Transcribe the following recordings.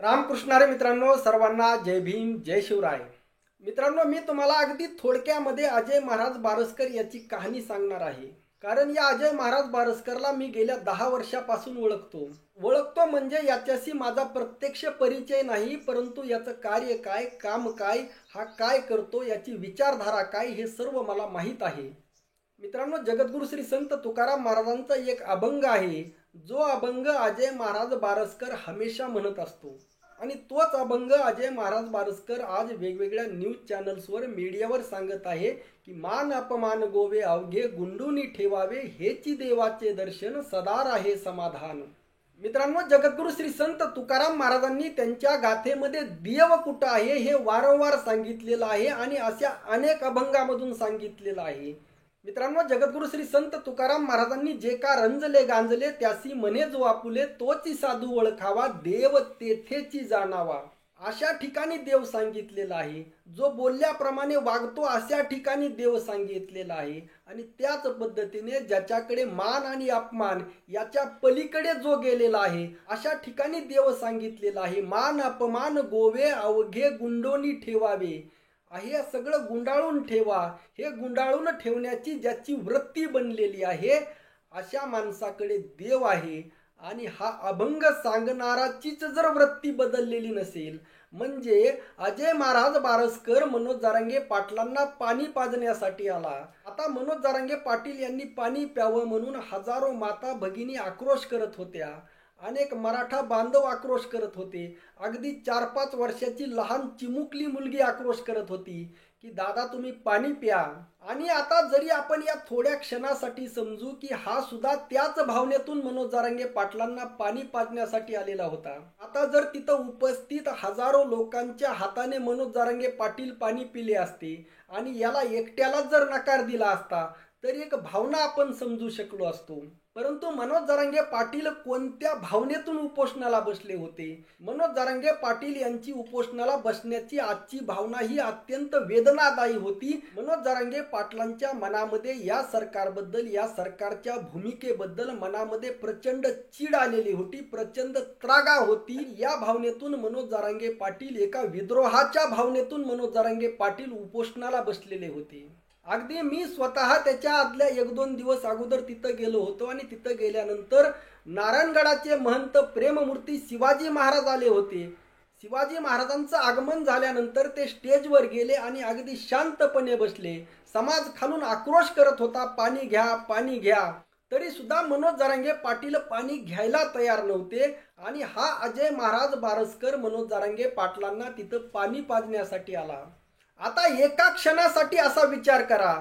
रामकृष्ण हरी मित्रांनो, सर्वांना जय भीम, जय शिवराय. मित्रांनो, मी तुम्हाला अगदी थोडक्यामध्ये अजय महाराज बारसकर याची कहाणी सांगणार आहे. कारण या अजय महाराज बारसकरला मी गेल्या 10 वर्षापासून ओळखतो म्हणजे याच्याशी माझा प्रत्यक्ष परिचय नाही, परंतु याचं कार्य काय, काम काय, हा काय करतो, याची विचारधारा काय, हे सर्व मला माहीत आहे. मित्रांनो, जगद्गुरु श्री संत तुकाराम महाराजांचा एक अभंग आहे, जो अभंग अजय महाराज बारसकर हमेशा म्हणत असतो. आणि तोच अभंग अजय महाराज बारसकर आज वेगवेगळ्या न्यूज चॅनल्सवर, मीडियावर सांगत आहे की मान अपमान गोवे अवघे गुंडूनी ठेवावे, हेची देवाचे दर्शन सदा राहे समाधान. मित्रांनो, जगद्गुरु श्री संत तुकाराम महाराजांनी त्यांच्या गाथेमध्ये देव कुठं आहे हे वारंवार सांगितलेलं आहे आणि अशा अनेक अभंगामधून सांगितलेलं आहे. मित्रांनो, जगद्गुरु श्री संत तुकाराम महाराजांनी जे का रंजले गांजले त्यासी म्हणे जो आपुले, तोची साधू ओळखावा, देव तेथेची जाणावा. अशा ठिकाणी देव सांगितलेला आहे. जो बोलल्याप्रमाणे वागतो अशा ठिकाणी देव सांगितलेला आहे. आणि त्याच पद्धतीने ज्याच्याकडे मान आणि अपमान याच्या पलीकडे जो गेलेला आहे अशा ठिकाणी देव सांगितलेला आहे. मान अपमान गोवे अवघे गुंडोनी ठेवावे, हे सगळं गुंडाळून ठेवा. हे गुंडाळून ठेवण्याची ज्याची वृत्ती बनलेली आहे अशा माणसाकडे देव आहे. आणि हा अभंग सांगणाराचीच जर वृत्ती बदललेली नसेल, म्हणजे अजय महाराज बारसकर मनोज जरांगे पाटलांना पाणी पाजण्यासाठी आला. आता मनोज जरांगे पाटील यांनी पाणी प्यावं म्हणून हजारो माता भगिनी आक्रोश करत होत्या. अनेक मराठा बांधव आक्रोश करत होते. अगदी 4-5 वर्षाची लहान चिमुकली मुलगी आक्रोश करत होती की दादा तुम्ही पाणी प्या. आणि आता जरी आपण या थोड्या क्षणासाठी समजू की हा सुद्धा त्याच भावनेतून मनोज जरांगे पाटलांना पाणी पाजण्यासाठी आलेला होता. आता जर तिथं उपस्थित हजारो लोकांच्या हाताने मनोज जरांगे पाटील पाणी पिले असते आणि याला एकट्याला जर नकार दिला असता तर एक भावना आपण समजू शकलो असतो. परंतु मनोज जरांगे पाटील कोणत्या भावनेतून उपोषणाला बसले होते? मनोज जरांगे पाटील यांची उपोषणाला बसण्याची आजची भावना ही अत्यंत वेदनादायी होती. मनोज जरांगे पाटलांच्या मनामध्ये या सरकारबद्दल, या सरकारच्या भूमिकेबद्दल मनामध्ये प्रचंड चीड आलेली होती, प्रचंड त्रागा होती. या भावनेतून मनोज जरांगे पाटील, एका विद्रोहाच्या भावनेतून मनोज जरांगे पाटील उपोषणाला बसलेले होते. अगदी मी स्वतः त्याच्या आदल्या 1-2 दिवस अगोदर तिथं गेलो होतो आणि तिथं गेल्यानंतर नारायणगडाचे महंत प्रेममूर्ती शिवाजी महाराज आले होते. शिवाजी महाराजांचं आगमन झाल्यानंतर ते स्टेजवर गेले आणि अगदी शांतपणे बसले. समाज खालून आक्रोश करत होता, पाणी घ्या, पाणी घ्या. तरी सुद्धा मनोज जरांगे पाटील पाणी घ्यायला तयार नव्हते. आणि हा अजय महाराज बारसकर मनोज जरांगे पाटलांना तिथं पाणी पाजण्यासाठी आला. आता एका क्षणासाठी असा विचार करा,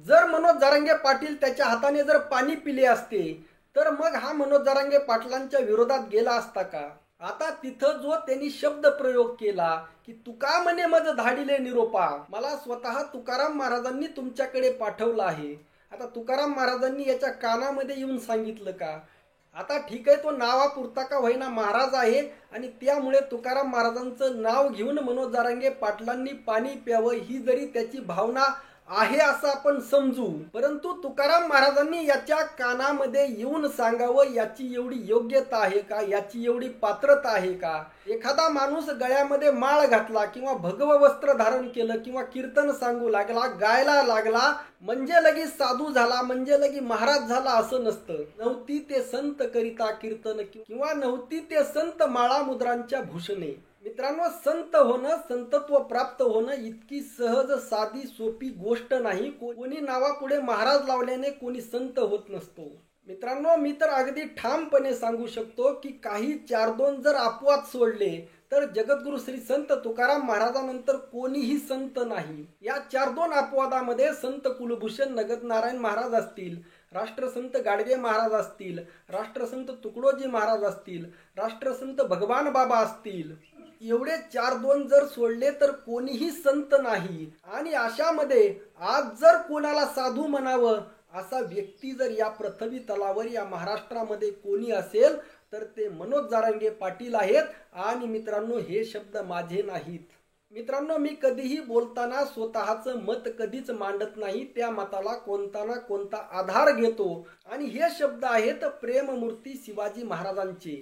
जर मनोज जरांगे पाटील त्याच्या हाताने जर पाणी पिले असते तर मग हा मनोज जरांगे पाटलांच्या विरोधात गेला असता का? आता तिथं जो त्यांनी शब्द प्रयोग केला की तुका म्हणे मज धाडिले निरोपा, मला स्वतः तुकाराम महाराजांनी तुमच्याकडे पाठवलं आहे. आता तुकाराम महाराजांनी याच्या कानामध्ये येऊन सांगितलं का? आता ठीक आहे, तो नावापुरता का होईना महाराज आहे आणि त्यामुळे तुकाराम महाराजांचं नाव घेऊन मनोज जरांगे पाटलांनी पाणी प्यावं ही जरी त्याची भावना आहे असं आपण समजू, परंतु तुकाराम महाराजांनी याच्या कानामध्ये येऊन सांगावं याची एवढी योग्यता आहे का? याची एवढी पात्रता आहे का? एखादा माणूस गळ्यामध्ये माळ घातला किंवा भगव वस्त्र धारण केलं किंवा कीर्तन सांगू लागला, गायला लागला म्हणजे लगेच साधू झाला, म्हणजे लगेच महाराज झाला असं नसतं. नव्हती ते संत करिता कीर्तन किंवा नव्हती ते संत माळा मुद्रांच्या भूषणे. मित्रांनो, संत होणं, संतत्व प्राप्त होणं इतकी सहज, साधी, सोपी गोष्ट नाही. कोणी नावापुढे महाराज लावल्याने कोणी संत होत नसतो. मित्रांनो, मी तर अगदी ठामपणे सांगू शकतो की काही 4-2 जर अपवाद सोडले तर जगद्गुरु श्री संत तुकाराम महाराजांनंतर कोणीही संत नाही. या 4-2 अपवादामध्ये संत कुलभूषण नगरनारायण महाराज असतील, राष्ट्रसंत गाडगे महाराज असतील, राष्ट्रसंत तुकडोजी महाराज असतील, राष्ट्रसंत भगवान बाबा असतील, एवढे 4-2 जर सोडले तर कोणीही संत नाही. आणि अशामध्ये आज जर कोणाला साधू म्हणावं असा व्यक्ती जर या पृथ्वी तलावर, या महाराष्ट्रामध्ये कोणी असेल तर ते मनोज जरांगे पाटील आहेत. आणि मित्रांनो, हे शब्द माझे नाहीत. मित्रांनो, मी कधीही बोलताना स्वतःचं मत कधीच मांडत नाही. त्या मताला कोणता ना कोणता आधार घेतो आणि हे शब्द आहेत प्रेममूर्ती शिवाजी महाराजांचे.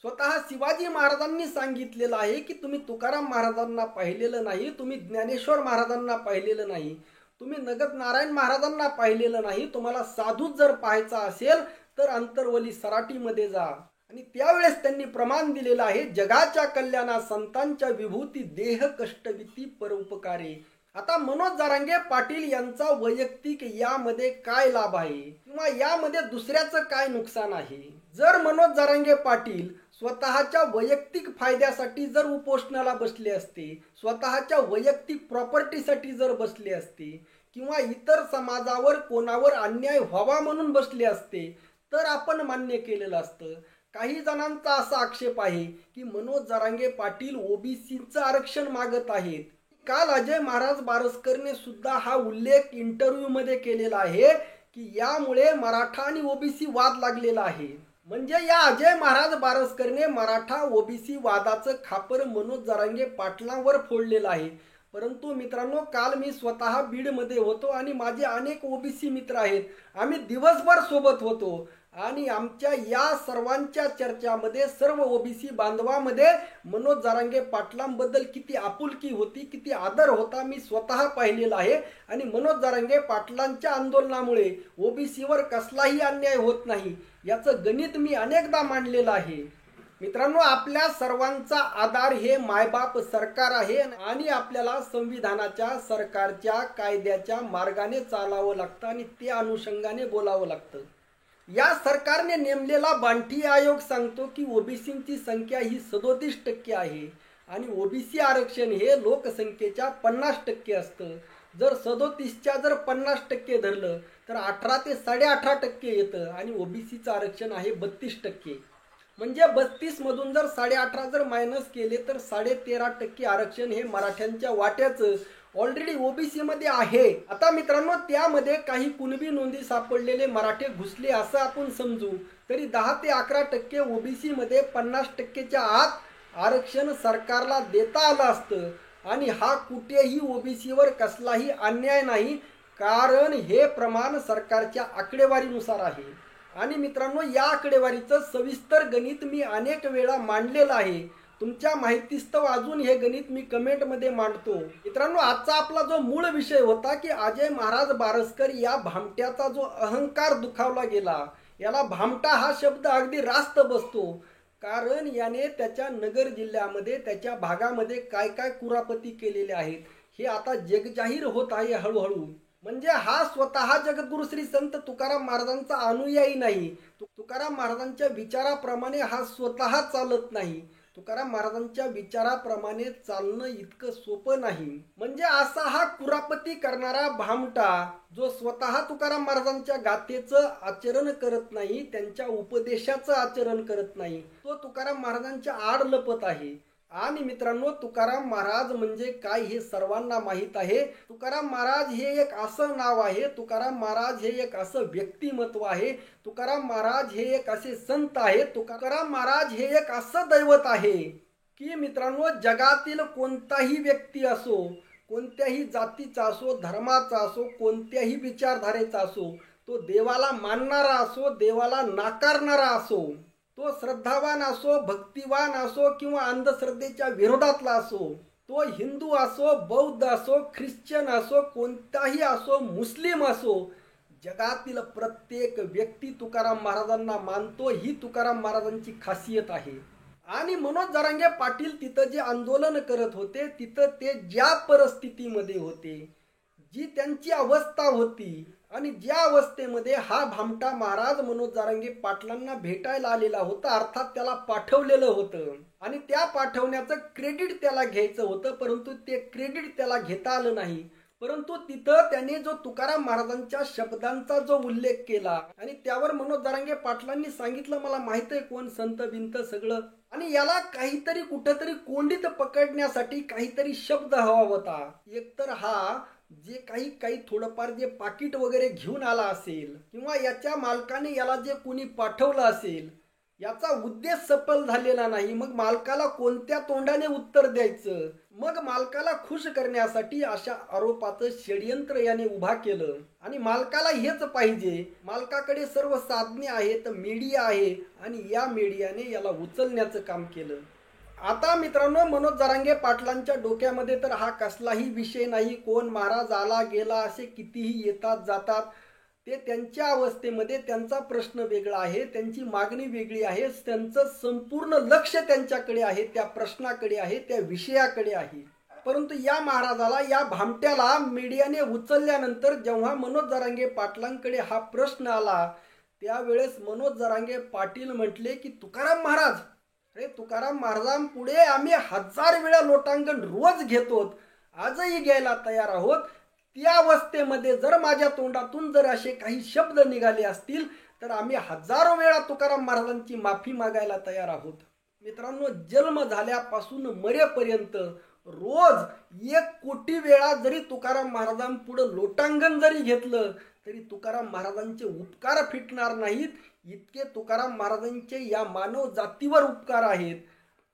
स्वतः शिवाजी महाराजांनी सांगितलेलं आहे की तुम्ही तुकाराम महाराजांना पाहिलेलं नाही, तुम्ही ज्ञानेश्वर महाराजांना पाहिलेलं नाही, तुम्ही नगद नारायण महाराजांना पाहिलेलं नाही, तुम्हाला साधूच जर पाहायचा असेल तर अंतरवली सराटीमध्ये जा. आणि त्यावेळेस त्यांनी प्रमाण दिलेलं आहे, जगाच्या कल्याणा संतांच्या विभूती देह कष्टविती परोपकारे. आता मनोज जरांगे पाटील यांचा वैयक्तिक यामध्ये काय लाभ आहे किंवा यामध्ये दुसऱ्याचं काय नुकसान आहे? जर मनोज जरांगे पाटील स्वतःच्या वैयक्तिक फायद्यासाठी जर उपोषणाला बसले असते, स्वतःच्या वैयक्तिक प्रॉपर्टीसाठी जर बसले असते किंवा इतर समाजावर कोणावर अन्याय व्हावा म्हणून बसले असते तर आपण मान्य केलेलं असतं. काही जणांचा असा आक्षेप आहे की मनोज जरांगे पाटील ओबीसीचं आरक्षण मागत आहेत. काल अजय महाराज बारसकरने सुद्धा हा उल्लेख इंटरव्ह्यू मध्ये केलेला आहे की यामुळे मराठा आणि ओबीसी वाद लागलेला आहे. म्हणजे या अजय महाराज बारसकरने मराठा ओबीसी वादाचं खापर मनोज जरांगे पाटलांवर फोडलेलं आहे. परंतु मित्रांनो, काल मी स्वतः बीडमध्ये होतो आणि माझे अनेक ओबीसी मित्र आहेत. आम्ही दिवसभर सोबत होतो आणि आमच्या या सर्वांच्या चर्चामध्ये सर्व ओबीसी बांधवामध्ये मनोज जरांगे पाटलांबद्दल किती आपुलकी होती, किती आदर होता मी स्वतः पाहिलेला आहे. आणि मनोज जरांगे पाटलांच्या आंदोलनामुळे ओबीसीवर कसलाही अन्याय होत नाही याचं गणित मी अनेकदा मांडलेलं आहे. मित्रांनो, आपल्या सर्वांचा आधार हे मायबाप सरकार आहे आणि आपल्याला संविधानाच्या, सरकारच्या, कायद्याच्या मार्गाने चालावं लागतं आणि त्या अनुषंगाने बोलावं लागतं. या सरकारने नेमलेला बांटी आयोग सांगतो की ओबीसींची संख्या ही 37% आहे आणि ओबीसी आरक्षण हे लोकसंख्येच्या 50% असतं. जर 37च्या जर 50% धरलं तर 18 ते 18.5% येतं आणि ओबीसीचं आरक्षण आहे 32%. म्हणजे 32 मधून जर 18.5 जर मायनस केले तर 13.5% आरक्षण हे मराठ्यांच्या वाट्याचं ऑलरेडी ओबीसी मध्ये आहे. आता मित्रांनो, त्यामध्ये काही कुणबी नोंदी सापडलेले मराठे घुसले असं आपण समजू तरी 10 ते 11% ओबीसी मध्ये 50%च्या आत आरक्षण सरकारला देता आलं असतं. आणि हा कुठेही ओबीसीवर कसलाही अन्याय नाही, कारण हे प्रमाण सरकारच्या आकडेवारीनुसार आहे. आणि मित्रांनो, या आकडेवारीचं सविस्तर गणित मी अनेक वेळा मांडलेलं आहे. तुमच्या माहितीस्तव अजून हे गणित मी कमेंटमध्ये मांडतो. मित्रांनो, आजचा आपला जो मूळ विषय होता की अजय महाराज बारसकर या भामट्याचा जो अहंकार दुखावला गेला, याला भामटा हा शब्द अगदी रास्त बसतो. कारण याने त्याच्या नगर जिल्ह्यामध्ये, त्याच्या भागामध्ये काय काय कुरापती केलेले आहेत हे आता जगजाहीर होत आहे हळूहळू. म्हणजे हा स्वतः जगद्गुरु श्री संत तुकाराम महाराजांचा अनुयायी नाही. तुकाराम महाराजांच्या विचाराप्रमाणे हा स्वतः चालत नाही. तुकाराम महाराजांच्या विचाराप्रमाणे चालणं इतकं सोपं नाही. म्हणजे असा हा कुरापती करणारा भामटा जो स्वतः तुकाराम महाराजांच्या गाथेचं आचरण करत नाही, त्यांच्या उपदेशाचं आचरण करत नाही, तो तुकाराम महाराजांच्या आड लपत आहे. आणि मित्रांनो, तुकाराम महाराज म्हणजे काय हे सर्वांना माहीत आहे. तुकाराम महाराज हे एक असं नाव आहे, तुकाराम महाराज हे एक असं व्यक्तिमत्व आहे, तुकाराम महाराज हे एक असे संत आहे, तुकाराम महाराज हे एक असं दैवत आहे की मित्रांनो, जगातील कोणताही व्यक्ती असो, कोणत्याही जातीचा असो, धर्माचा असो, कोणत्याही विचारधारेचा असो, तो देवाला मानणारा असो, देवाला नाकारणारा असो, तो श्रद्धावान असो, भक्तिवान असो किंवा अंधश्रद्धेच्या विरोधातला असो, तो हिंदू असो, बौद्ध असो, ख्रिश्चन असो, कोणताही असो, मुस्लिम असो, जगातील प्रत्येक व्यक्ती तुकाराम महाराजांना मानतो. ही तुकाराम महाराजांची खासियत आहे. आणि मनोज जरांगे पाटील तिथं जे आंदोलन करत होते, तिथं ते ज्या परिस्थितीमध्ये होते, जी त्यांची अवस्था होती आणि ज्या अवस्थेमध्ये हा भामटा महाराज मनोज जरांगे पाटलांना भेटायला आलेला होता, अर्थात त्याला पाठवलेलं होतं आणि त्या पाठवण्याचं क्रेडिट त्याला घ्यायचं होतं, परंतु ते क्रेडिट त्याला घेता आलं नाही. परंतु तिथं त्याने जो तुकाराम महाराजांच्या शब्दांचा जो उल्लेख केला आणि त्यावर मनोज जरांगे पाटलांनी सांगितलं, मला माहित आहे कोण संत बिंत सगळं, आणि याला काहीतरी कुठेतरी कोंडीत पकडण्यासाठी काहीतरी शब्द हवा होता. एकतर हा जे काही थोडंफार जे पाकिट वगैरे घेऊन आला असेल किंवा याच्या मालकाने याला जे कोणी पाठवलं असेल याचा उद्देश सफल झालेला नाही, मग मालकाला कोणत्या तोंडाने उत्तर द्यायचं? मग मालकाला खुश करण्यासाठी अशा आरोपाचं षडयंत्र याने उभा केलं. आणि मालकाला हेच पाहिजे. मालकाकडे सर्व साधने आहेत, मीडिया आहे, आणि या मीडियाने याला उचलण्याचं काम केलं. आता मित्रांनो, मनोज जरांगे पाटलांच्या डोक्यामध्ये तर हा कसलाही विषय नाही. कोण महाराज आला गेला असे कितीही येतात जातात, ते त्यांच्या अवस्थेमध्ये त्यांचा प्रश्न वेगळा आहे, त्यांची मागणी वेगळी आहे, त्यांचं संपूर्ण लक्ष त्यांच्याकडे आहे, त्या प्रश्नाकडे आहे, त्या विषयाकडे आहे. परंतु या महाराजाला, या भामट्याला मीडियाने उचलल्यानंतर जेव्हा मनोज जरांगे पाटलांकडे हा प्रश्न आला, त्यावेळेस मनोज जरांगे पाटील म्हटले की तुकाराम महाराज, अरे तुकाराम महाराजांपुढे आम्ही 1000 वेळा लोटांगण रोज घेतो, आजही घ्यायला तयार आहोत. त्या अवस्थेमध्ये जर माझ्या तोंडातून जर असे काही शब्द निघाले असतील तर आम्ही 1000 वेळा तुकाराम महाराजांची माफी मागायला तयार आहोत. मित्रांनो, जन्म झाल्यापासून मरेपर्यंत रोज 1 कोटी वेळा जरी तुकाराम महाराजांपुढे लोटांगण जरी घेतलं तरी तुकाराम महाराजांचे उपकार फिटणार नाहीत. इतके तुकाराम महाराजांचे या मानव जातीवर उपकार आहेत.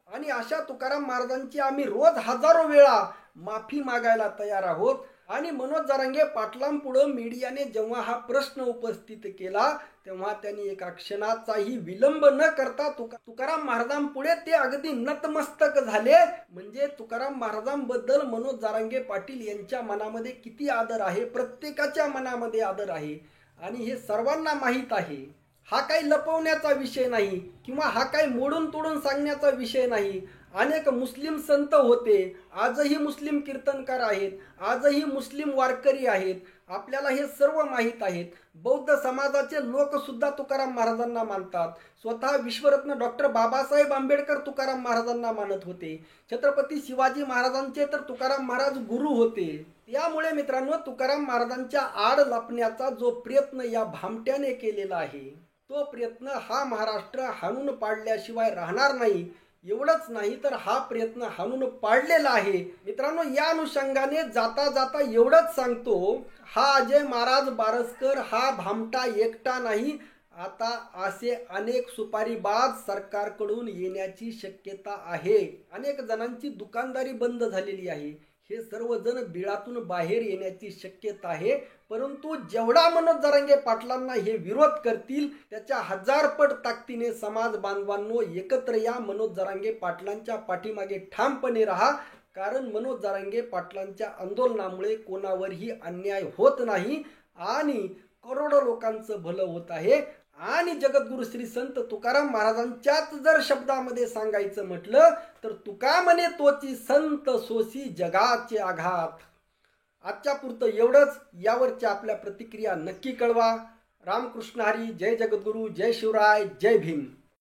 आणि अशा तुकाराम महाराजांची आम्ही रोज 1000 वेळा माफी मागायला तयार आहोत. आणि मनोज जरांगे पाटलांपुढे मीडियाने जेव्हा हा प्रश्न उपस्थित केला तेव्हा त्यांनी एका क्षणाचाही विलंब न करता तुकाराम महाराजांपुढे ते अगदी नतमस्तक झाले. म्हणजे तुकाराम महाराजांबद्दल मनोज जरांगे पाटील यांच्या मनामध्ये किती आदर आहे, प्रत्येकाच्या मनामध्ये आदर आहे. आणि हे सर्वांना माहीत आहे. हा काही लपवण्याचा विषय नाही किंवा हा काही मोडून तोडून सांगण्याचा विषय नाही. अनेक मुस्लिम संत होते, आजही मुस्लिम कीर्तनकार आहेत, आजही मुस्लिम वारकरी आहेत, आपल्याला हे सर्व माहीत आहेत. बौद्ध समाजाचे लोक सुद्धा तुकाराम महाराजांना मानतात. स्वतः विश्वरत्न डॉक्टर बाबासाहेब आंबेडकर तुकाराम महाराजांना मानत होते. छत्रपती शिवाजी महाराजांचे तर तुकाराम महाराज गुरु होते. त्यामुळे मित्रांनो, तुकाराम महाराजांच्या आड लपण्याचा जो प्रयत्न या भामट्याने केलेला आहे तो प्रयत्न हा महाराष्ट्र हाणून पाडल्याशिवाय राहणार नाही. एवढंच नाही तर हा प्रयत्न हाणून पाडलेला आहे. मित्रांनो, या अनुषंगाने जाता जाता एवढंच सांगतो, हा अजय महाराज बारसकर हा भामटा एकटा नाही. आता असे अनेक सुपारीबाज सरकारकडून येण्याची शक्यता आहे. अनेक जणांची दुकानदारी बंद झालेली आहे. हे सर्वजण बिळातून बाहेर येण्याची शक्यता आहे. परंतु जेवढा मनोज जरांगे पाटलांना हे विरोध करतील त्याच्या 1000 पट ताकदीने समाज बांधवांनो एकत्र या. मनोज जरांगे पाटलांच्या पाठीमागे ठामपणे राहा. कारण मनोज जरांगे पाटलांच्या आंदोलनामुळे कोणावरही अन्याय होत नाही आणि करोडो लोकांचं भलं होत आहे. आणि जगद्गुरु श्री संत तुकाराम महाराजांच्याच जर शब्दामध्ये सांगायचं म्हटलं तर तुका म्हणे तोची संत सोसी जगाचे आघात. आजच्या पुरतं एवढंच. यावरच्या आपल्या प्रतिक्रिया नक्की कळवा. रामकृष्ण हरी. जय जगद्गुरु. जय शिवराय. जय भीम.